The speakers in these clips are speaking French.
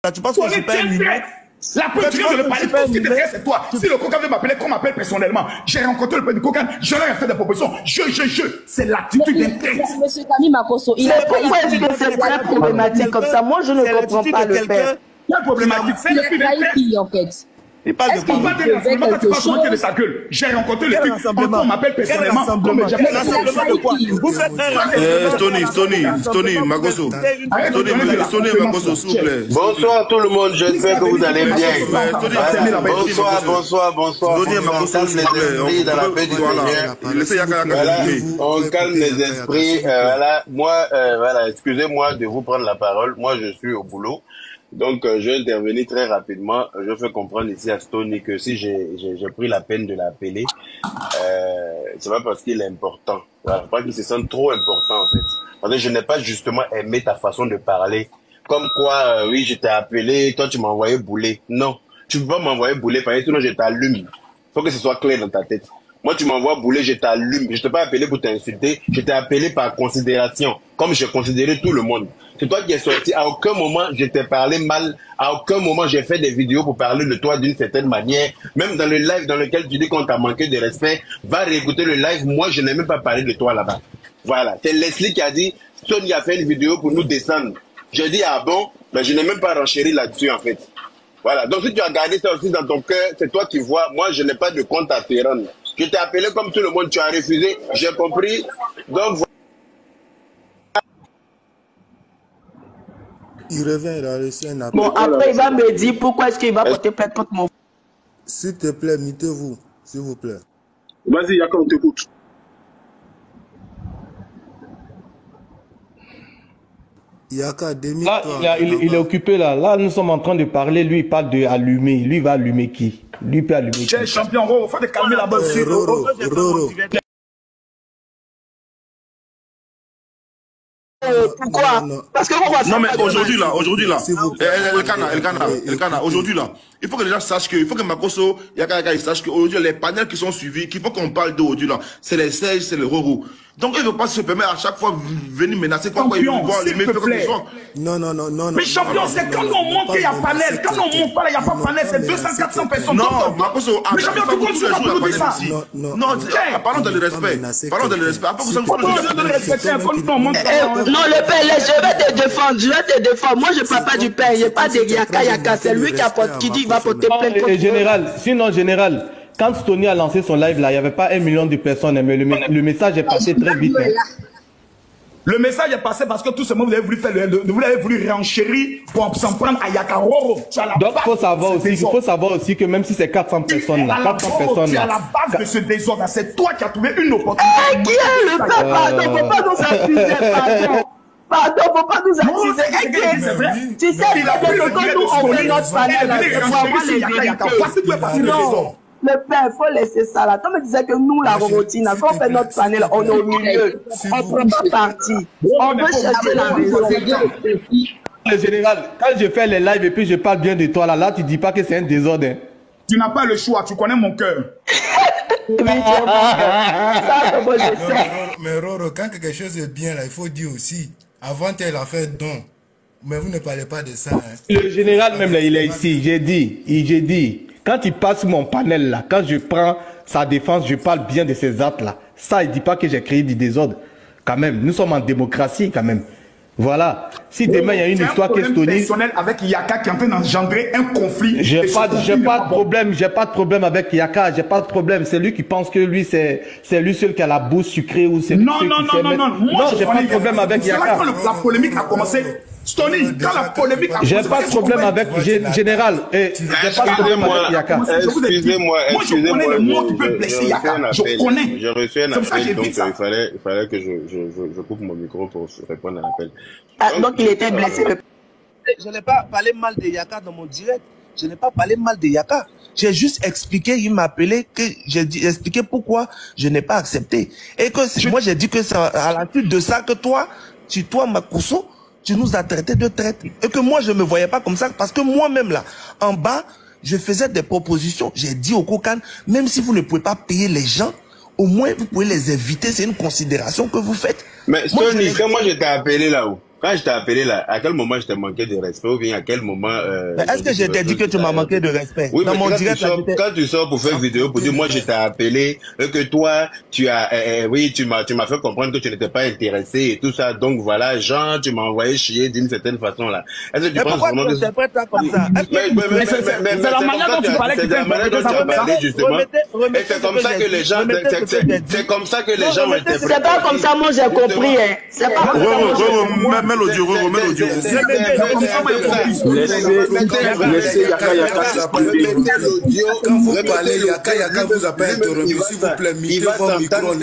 Là, tu penses que je suis pas un numéro? La preuve, tu viens de le parler, tout ce qui te reste, c'est toi. Si le Kokan veut m'appeler, qu'on m'appelle personnellement, j'ai rencontré le père du Kokan, je leur ai fait des propositions. C'est l'attitude d'un tête. Monsieur Kami Makosso, il a pourquoi est-ce que c'est très problématique comme ça? Moi, je ne comprends pas le père. Quelle problématique? C'est le qui en fait. Est-ce qu'on va dire rassemblement quand tu vas commenter de sa gueule? J'ai rencontré le type, on m'appelle personnellement. Vous faites Stony, Makosso. Stony, Makosso, s'il vous plaît. Bonsoir tout le monde, j'espère que vous allez bien. Bonsoir. On calme les esprits. Voilà, moi, excusez-moi de vous prendre la parole. Moi, je suis au boulot. Donc, je vais intervenir très rapidement. Je fais comprendre ici à Stony que si j'ai pris la peine de l'appeler, c'est pas parce qu'il est important. Voilà, pas qu'il se sente trop important, en fait. Parce que je n'ai pas justement aimé ta façon de parler. Comme quoi, oui, je t'ai appelé, toi, tu m'as envoyé bouler. Non. Tu peux pas m'envoyer bouler, parce que sinon, je t'allume. Faut que ce soit clair dans ta tête. Moi, tu m'envoies bouler, je t'allume. Je t'ai pas appelé pour t'insulter. Je t'ai appelé par considération. Comme j'ai considéré tout le monde. C'est toi qui es sorti. À aucun moment, je t'ai parlé mal. À aucun moment, j'ai fait des vidéos pour parler de toi d'une certaine manière. Même dans le live dans lequel tu dis qu'on t'a manqué de respect, va réécouter le live. Moi, je n'ai même pas parlé de toi là-bas. Voilà. C'est Leslie qui a dit, Sony a fait une vidéo pour nous descendre. J'ai dit, ah bon? Mais je n'ai même pas renchéri là-dessus, en fait. Voilà. Donc, si tu as gardé ça aussi dans ton cœur, c'est toi qui vois. Moi, je n'ai pas de compte à te rendre. Je t'ai appelé comme tout le monde, tu as refusé, j'ai compris. Donc, voilà. Il revient, il a reçu un appel. Bon, après, il va me dire pourquoi est-ce qu'il va porter plainte contre mon... S'il te plaît, mettez-vous, s'il vous plaît. Vas-y, Yaka, on t'écoute. Yaka, là, il est occupé là. Là, nous sommes en train de parler. Lui, il parle de allumer. Lui, il va allumer qui? Lui peut allumer qui? J'ai champion, il faut te calmer là-bas aussi. Roro. Pourquoi? Parce que non mais aujourd'hui là, Elkana, aujourd'hui là, il faut que les gens sachent que, il faut que Makosso, Yaka, ils sachent qu'aujourd'hui les panels qui sont suivis, qu'il faut qu'on parle d'aujourd'hui là, c'est les Serge, c'est les Roro. Donc il ne veut pas se permettre à chaque fois venir menacer quoi ils vont voir les mêmes choses. Non. Mais champion, c'est quand on montre qu'il y a panel, quand on montre pas il n'y a pas panel, c'est 200-400 personnes. Non, Makosso, mais champion, tu comptes sur moi pour dire ça. Non, parlons dans le respect. Parlons dans le respect. Non, le père, je vais te défendre. Moi, je ne parle pas du père, il n'y a pas de Yaka. C'est lui qui dit qu'il va porter plainte. Et général, quand Stony a lancé son live là, il n'y avait pas 1 million de personnes, mais le message est passé très vite. Le message est passé parce que tout ce monde, vous avez voulu renchérir pour s'en prendre à Yakaroro. Donc il faut savoir aussi que même si c'est 400 personnes là, 400 personnes là. À la base de ce désordre, c'est toi qui as trouvé une opportunité. Qui est le père? Pardon, faut pas nous accuser, pardon, faut pas nous accuser. Tu sais, que nous on fait notre panel pour avoir les vérités. Non. Le père, il faut laisser ça là. Comme je disais que nous, la routine, quand on fait notre panel, on est au milieu. On ne prend pas parti. On veut chercher la raison. Le général, quand je fais les lives et puis je parle bien de toi là, tu dis pas que c'est un désordre. Hein. Tu n'as pas le choix, tu connais mon cœur. Mais Roro, quand quelque chose est bien là, il faut dire aussi. Avant, elle a fait don. Mais vous ne parlez pas de ça. Hein. Le général même là, il est ici. J'ai dit. Quand il passe mon panel là, quand je prends sa défense, je parle bien de ces actes là. Ça, il ne dit pas que j'ai créé du désordre. Quand même, nous sommes en démocratie quand même. Voilà. Si demain il y a une histoire qui est Stony... personnel avec Yaka qui est en train d'engendrer un conflit. J'ai pas de problème avec Yaka, j'ai pas de problème. C'est lui qui pense que lui c'est lui seul qui a la bouche sucrée ou c'est non, j'ai pas de problème avec Yaka. La polémique a commencé. Stony, quand la polémique a commencé... J'ai pas de problème avec Général. J'ai pas de problème avec Yaka. Excusez-moi. Moi, je connais le mot qui peut blesser Yaka. Je connais. J'ai reçu un appel, donc il fallait que je coupe mon micro pour répondre à l'appel. Donc il était blessé. Je n'ai pas parlé mal de Yaka dans mon direct. Je n'ai pas parlé mal de Yaka. J'ai juste expliqué, il m'a appelé, que j'ai expliqué pourquoi je n'ai pas accepté. Et que moi, j'ai dit que c'est à la suite de ça que toi, Makosso, tu nous as traités de traîtres. Et que moi, je ne me voyais pas comme ça. Parce que moi-même, là, en bas, je faisais des propositions. J'ai dit au Kokan, même si vous ne pouvez pas payer les gens, au moins, vous pouvez les inviter. C'est une considération que vous faites. Mais Stony, quand moi, je t'ai appelé là-haut, Quand je t'ai appelé là, à quel moment je t'ai manqué de respect ou bien à quel moment... Est-ce que je t'ai dit que tu m'as manqué de respect? Oui, dans mais mon direct, quand tu sors pour faire une vidéo pour dire moi je t'ai appelé et que toi tu as oui tu m'as fait comprendre que tu n'étais pas intéressé et tout ça, donc voilà, genre tu m'as envoyé chier d'une certaine façon là. Est-ce que tu penses vraiment que c'est ça comme ça? C'est la manière dont tu parlais qui fait parlé justement. Et c'est comme ça que les gens c'est comme ça que les gens ont interprété. C'est pas comme ça, moi j'ai compris, hein. C'est pas comme ça. Mets l'audio, remets l'audio. Laissez Yaka Yaka s'exprimer. Quand vous parlez, Yaka vous a pas interrompu. S'il vous plaît, Il va s'entendre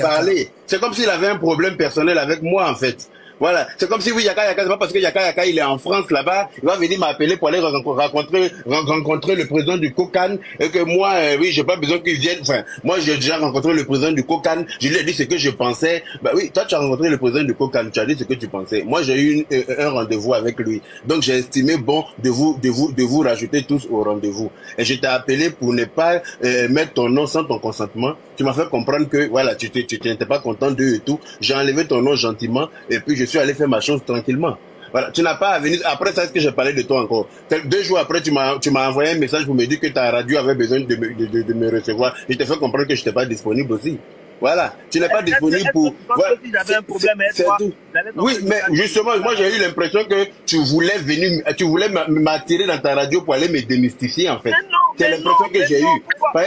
parler. C'est comme s'il avait un problème personnel avec moi, en fait. Voilà, c'est comme si oui, Yaka Yaka, c'est pas parce que Yaka Yaka il est en France là-bas, il va venir m'appeler pour aller rencontrer le président du Kokan et que moi, oui, j'ai pas besoin qu'il vienne. Enfin, moi j'ai déjà rencontré le président du Kokan, je lui ai dit ce que je pensais. Bah oui, toi tu as rencontré le président du Kokan, tu as dit ce que tu pensais. Moi j'ai eu un rendez-vous avec lui, donc j'ai estimé bon de vous rajouter tous au rendez-vous. Et je t'ai appelé pour ne pas mettre ton nom sans ton consentement. Tu m'as fait comprendre que voilà, tu n'étais pas content d'eux et tout. J'ai enlevé ton nom gentiment et puis je suis allé faire ma chose tranquillement. Voilà, tu n'as pas à venir. Après ça, est-ce que j'ai parlé de toi encore? 2 jours après, tu m'as envoyé un message pour me dire que ta radio avait besoin de me recevoir. Je t'ai fait comprendre que je n'étais pas disponible aussi. Voilà, tu n'es pas disponible pour... Voilà. C'est tout. Oui, mais justement, moi j'ai eu l'impression que tu voulais m'attirer dans ta radio pour aller me démystifier en fait. C'est l'impression que j'ai eue.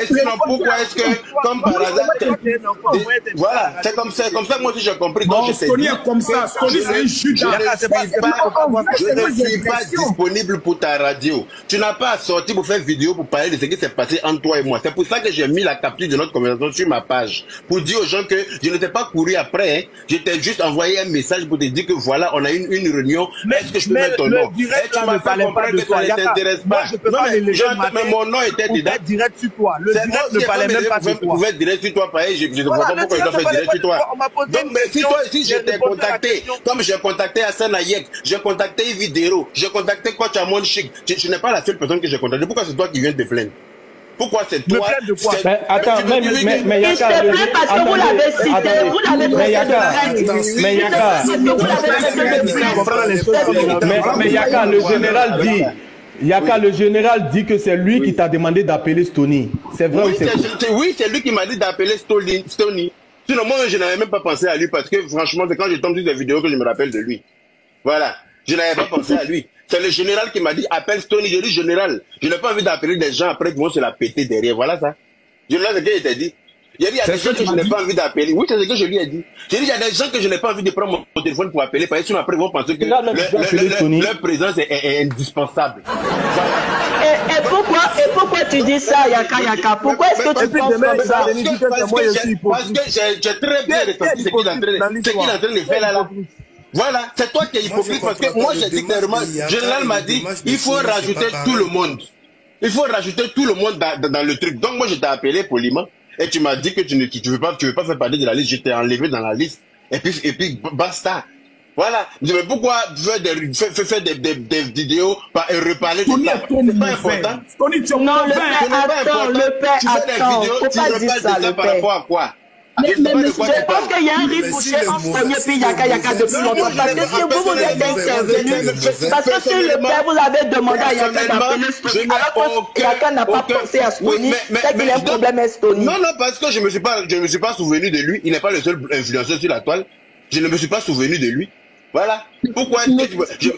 Sinon, pourquoi est-ce que, comme par hasard... Voilà, c'est comme ça moi aussi j'ai compris. Non, Stony est comme ça, Stony c'est un Judas. Je ne suis pas disponible pour ta radio. Tu n'as pas sorti pour faire vidéo pour parler de ce qui s'est passé entre toi et moi. C'est pour ça que j'ai mis la capture de notre conversation sur ma page. Pour dire aux gens que je ne t'ai pas couru après, hein. Je t'ai juste envoyé un message pour te dire que voilà, on a une réunion. Est-ce que je peux mettre ton nom? Et tu m'as fait comprendre que ça ne t'intéresse pas. Non, mais mon nom était dedans. Direct sur toi. Le direct ne parlait même pas sur toi. Vous pouvez direct sur toi, pareil. Je ne vois pas pourquoi je dois faire direct sur toi. Donc, mais si toi aussi, je t'ai contacté, comme j'ai contacté Hassan Ayek, j'ai contacté Vidéro, j'ai contacté Coach Amon Chic, tu n'es pas la seule personne que j'ai contactée. Pourquoi c'est toi qui viens te plaindre? Pourquoi c'est toi? Attends, mais Yaka, parce que vous l'avez cité, vous l'avez mais Yaka, le général dit que c'est lui qui t'a demandé d'appeler Stony. C'est vrai? Oui, c'est lui qui m'a dit d'appeler Stony. Sinon, moi, je n'avais même pas pensé à lui parce que franchement, c'est quand je tombe sur des vidéos que je me rappelle de lui. Voilà. Je n'avais pas pensé à lui. C'est le général qui m'a dit appelle Stony. J'ai dit général. Je n'ai pas envie d'appeler des gens après qui vont se la péter derrière. Voilà ça. Général, c'est ce qu'il t'a dit. Il a dit, il y a des gens que je n'ai pas envie d'appeler. Oui, c'est ce que je lui ai dit. J'ai dit, il y a des gens que je n'ai pas envie de prendre mon téléphone pour appeler, parce que sinon après, ils vont penser que leur présence est indispensable. Et pourquoi tu dis ça, Yaka? Pourquoi est-ce que tu penses comme ça? Parce que j'ai très bien ressenti ce qu'il est en train de faire là. Voilà, c'est toi qui es hypocrite, parce que moi j'ai dit clairement, le général m'a dit, il faut rajouter tout le monde. Il faut rajouter tout le monde dans le truc. Donc moi je t'ai appelé poliment et tu m'as dit que tu veux pas faire partie de la liste. Je t'ai enlevé dans la liste et puis basta. Voilà. Mais pourquoi faire des vidéos et reparler de ça? C'est pas important. Non, le père, attends, faut pas dire ça, le par rapport à quoi? Mais je pense qu'il y a un risque pour entre Stony et Yaka depuis longtemps. Parce que si vous êtes intervenu, parce que si le père vous avez demandé à Yaka d'appeler Stony, alors que Yaka n'a pas pensé à Stony, c'est qu'il y a un problème avec Stony. Non, parce que je me suis pas souvenu de lui. Il n'est pas le seul influenceur sur la toile. Je ne me suis pas souvenu de lui. Voilà. Pourquoi est-ce que tu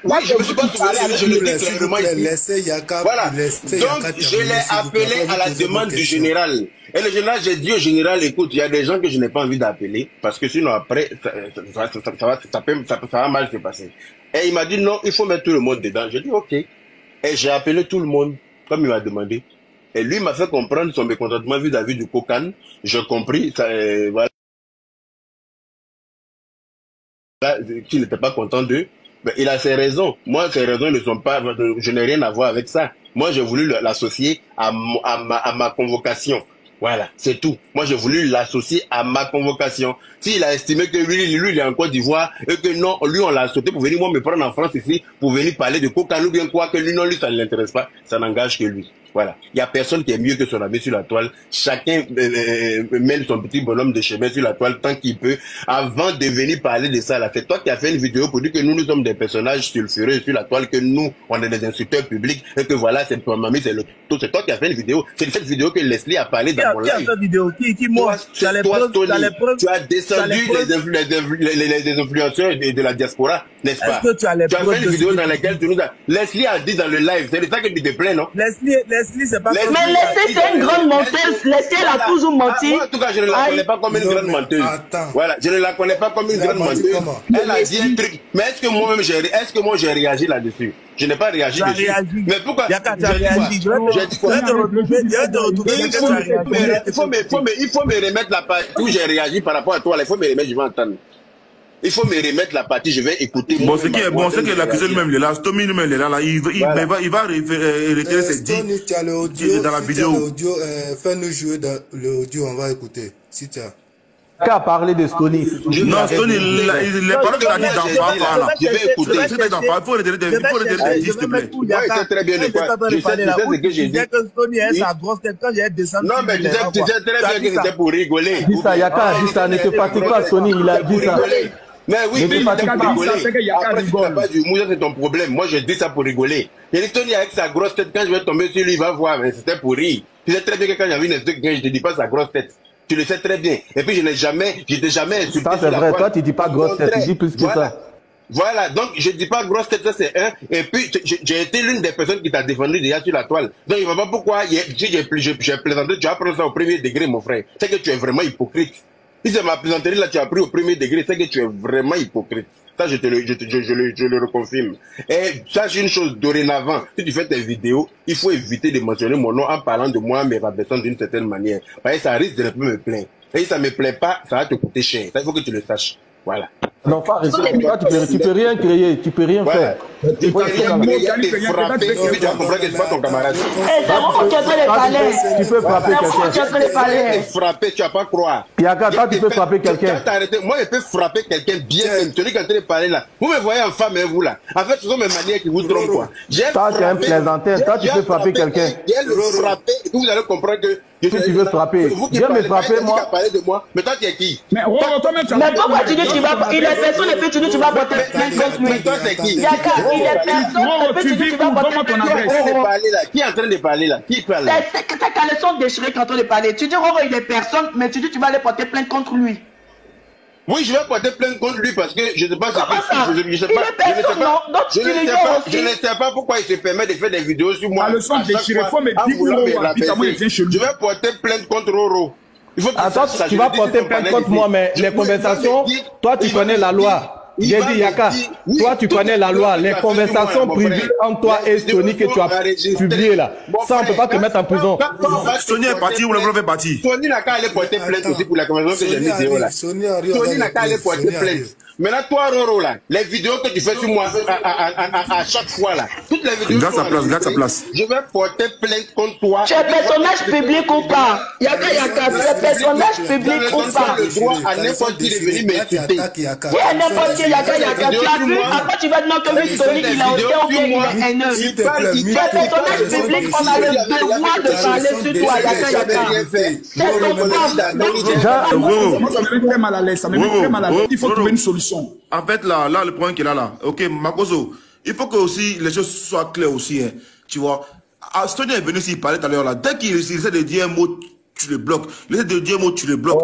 oui, je me suis pas souvenu, je le dis clairement ici. Voilà. Donc, je l'ai appelé à la demande du général. Et le général, j'ai dit au général, écoute, il y a des gens que je n'ai pas envie d'appeler, parce que sinon après, ça va mal se passer. Et il m'a dit non, il faut mettre tout le monde dedans. J'ai dit ok. Et j'ai appelé tout le monde, comme il m'a demandé. Et lui m'a fait comprendre son mécontentement vis-à-vis du Kokan. J'ai compris, voilà. Qu'il n'était pas content d'eux, mais il a ses raisons. Moi, ses raisons ne sont pas, je n'ai rien à voir avec ça. Moi, j'ai voulu l'associer à ma convocation. Voilà, c'est tout. Moi, j'ai voulu l'associer à ma convocation. S'il a estimé que lui, il est en Côte d'Ivoire, et que non, lui, on l'a sauté pour venir, moi, me prendre en France ici, pour venir parler de Kokan ou bien quoi, que lui, non, lui, ça ne l'intéresse pas, ça n'engage que lui. Voilà. Il n'y a personne qui est mieux que son ami sur la toile. Chacun mène son petit bonhomme de chemin sur la toile tant qu'il peut. Avant de venir parler de ça, là, c'est toi qui as fait une vidéo pour dire que nous sommes des personnages sulfureux sur la toile, que nous, on est des insulteurs publics, et que voilà, c'est ton ami, c'est le tout. C'est toi qui as fait une vidéo. C'est cette vidéo que Leslie a parlé dans mon live. Qui a fait vidéo? Qui moi? Tu as descendu les influenceurs de la diaspora, n'est-ce pas? Est-ce que tu as les fait preuves une vidéo dans laquelle tu nous as... Leslie a dit dans le live, c'est de ça que tu te plains, non? Leslie, c'est pas... Mais Leslie, c'est une grande menteuse. Leslie, elle a toujours menti. Moi, en tout cas, je ne la connais pas comme une grande menteuse. Voilà, je ne la connais pas comme une grande menteuse. Elle a dit un truc. Mais est-ce que moi-même, j'ai réagi là-dessus? Je n'ai pas réagi dessus. Mais pourquoi? Yaka, tu as réagi. J'ai dit quoi? Il faut me remettre la partie où j'ai réagi par rapport à toi. Il faut me remettre, je vais entendre. Il faut me remettre la partie, je vais écouter. Bon, ce qui est bon, c'est que l'accusé lui-même, il est là. Stomy lui-même, il est là. Il va retirer ses dits dans la vidéo. Fais-nous jouer dans l'audio, on va écouter. Si tu as. Qu'à parler de Stony. Non, Stony, les paroles qu'il a dit d'enfant, là. Je vais écouter. C'était d'enfant. Il faut retirer des dits, s'il te plaît. Ouais, c'est très bien de quoi. Je sais ce que j'ai dit. que Stony est sa grosse tête quand j'ai descendu. Non, mais tu sais très bien que c'était pour rigoler. Dis ça, Yaka, dis ça, ne te fatigue pas, Stony, il a dit ça. Mais oui, mais Yaka pour dit rigoler. ça, c'est que Yaka Après, si tu n'as pas d'humour, c'est ton problème. Moi, je dis ça pour rigoler. Et Tony avec sa grosse tête, quand je vais tomber sur lui, il va voir, mais c'était pour rire. Tu sais très bien que quand j'avais une insulte, je ne te dis pas sa grosse tête. Tu le sais très bien. Et puis, je t'ai jamais insulté. Ça, c'est vrai. Toi, tu dis pas grosse tête, tu dis plus que ça. Voilà, donc je dis pas grosse tête, ça c'est un. Et puis, j'ai été l'une des personnes qui t'a défendu déjà sur la toile. Donc, il ne va pas pourquoi, si j'ai plaisanté, tu vas prendre ça au premier degré, mon frère. C'est que tu es vraiment hypocrite. Si c'est ma plaisanterie là, tu as pris au premier degré, c'est que tu es vraiment hypocrite. Ça, je le reconfirme. Et sache une chose, dorénavant, si tu fais tes vidéos, il faut éviter de mentionner mon nom en parlant de moi, mais rabaissant d'une certaine manière. Parce que ça risque de ne plus me plaire. Et si ça ne me plaît pas, ça va te coûter cher. Ça, il faut que tu le saches. Voilà. Non, pas raison. Tu peux rien créer, tu peux rien faire. Tu peux frapper, et puis tu vas comprendre que c'est pas ton camarade. C'est vraiment qui est en train de parler. Tu peux frapper quelqu'un. Qui est en train de parler. Frapper, tu vas pas croire. Yaka, toi, tu peux frapper quelqu'un. Moi, je peux frapper quelqu'un bien même. Celui qui est en train de parler là. Vous me voyez en femme, vous là. En fait, ce sont mes manières qui vous trompent, quoi. Toi, tu es un plaisantin. Toi, tu peux frapper quelqu'un. Vous allez comprendre que si tu veux frapper, viens me frapper, moi. Mais toi, tu es qui? Mais pourquoi tu dis que tu vas... Il est personne et puis tu dis que tu vas porter plainte contre lui. Mais toi, c'est qui? Yaka, il est personne et puis tu dis que tu vas porter plainte. Qui est en train de parler là? Qui parle? C'est ta caleçon déchirée qui est en train de parler. Tu dis, Roro, il est personne, mais tu dis que tu vas aller porter plainte contre lui. Oui, je vais porter plainte contre lui parce que je ne sais pas je ne sais pas pourquoi il se permet de faire des vidéos sur moi. Le son déchiré, il faut me dire que Roro habite à moi, il vient chez lui. Je vais porter plainte contre Roro. Attends, tu vas porter plainte contre moi, mais les conversations, toi tu connais la loi. J'ai dit Yaka, toi tu connais la loi, les conversations privées entre toi et Stony que tu as publiées là. Ça, on ne peut pas te mettre en prison. Stony est parti ou le blog est parti? Stony n'a qu'à aller porter plainte aussi pour la conversation que j'ai mise là. Stony n'a qu'à aller porter plainte. Maintenant, toi, Roro, là, les vidéos que tu fais sur moi à chaque fois, là, toutes les vidéos. Garde sa place. Je vais porter plainte contre toi. Tu es personnage public ou pas? Yaka, tu es personnage public ou pas? Le droit à n'importe qui de venir m'insulter. Oui, à n'importe qui, Yaka, tu as vu, après tu vas dire que lui, Stony, il a ôté ou bien il est haineux. Tu es personnage public, on a le devoir de parler sur toi, Yaka. Moi, ça me met très mal à l'aise. Ça me met très mal à l'aise. Il faut trouver une solution. En fait, là, le point qu'il a là, ok, Makoso, il faut que aussi les choses soient claires aussi, hein, tu vois. Stony est venu ici, il parlait tout à l'heure là, dès qu'il essaie de dire un mot, tu le bloques. Il essaie de dire un mot, tu le bloques.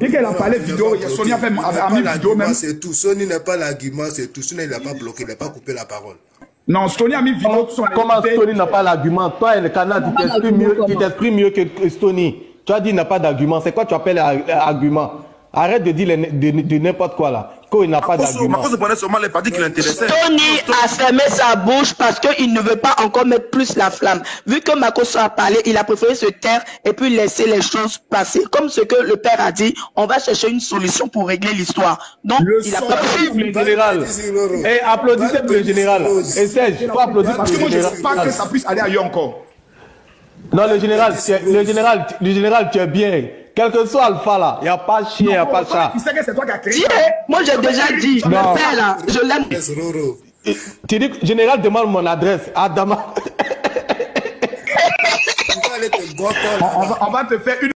Dès qu'elle a parlé vidéo, Stony a fait mis vidéo même. C'est tout, Stony n'est pas l'argument, c'est tout, Stony n'a pas bloqué, il n'a pas coupé la parole. Non, Stony a mis vidéo. Comment Stony n'a pas l'argument? Toi, le canal, tu t'exprimes mieux que Stony. Tu as dit qu'il n'a pas d'argument. C'est quoi tu appelles argument? Arrête de dire de n'importe quoi là. Qu'il n'a pas d'argument. Stony a fermé sa bouche parce qu'il ne veut pas encore mettre plus la flamme. Vu que Makoso a parlé, il a préféré se taire et puis laisser les choses passer. Comme ce que le père a dit, on va chercher une solution pour régler l'histoire. Donc, il a préféré le général. Et applaudissez pour le général. Et Serge, il faut applaudir pour le général. Moi, je ne veux pas que ça puisse aller ailleurs encore. Non, le général, tu es bien. Quel que soit Alpha là, il n'y a pas chien, il n'y a pas chat. Tu sais que c'est toi qui as créé. Moi, j'ai déjà dit, le père là, je l'aime. Tu dis, général demande mon adresse. Adama. On va te faire une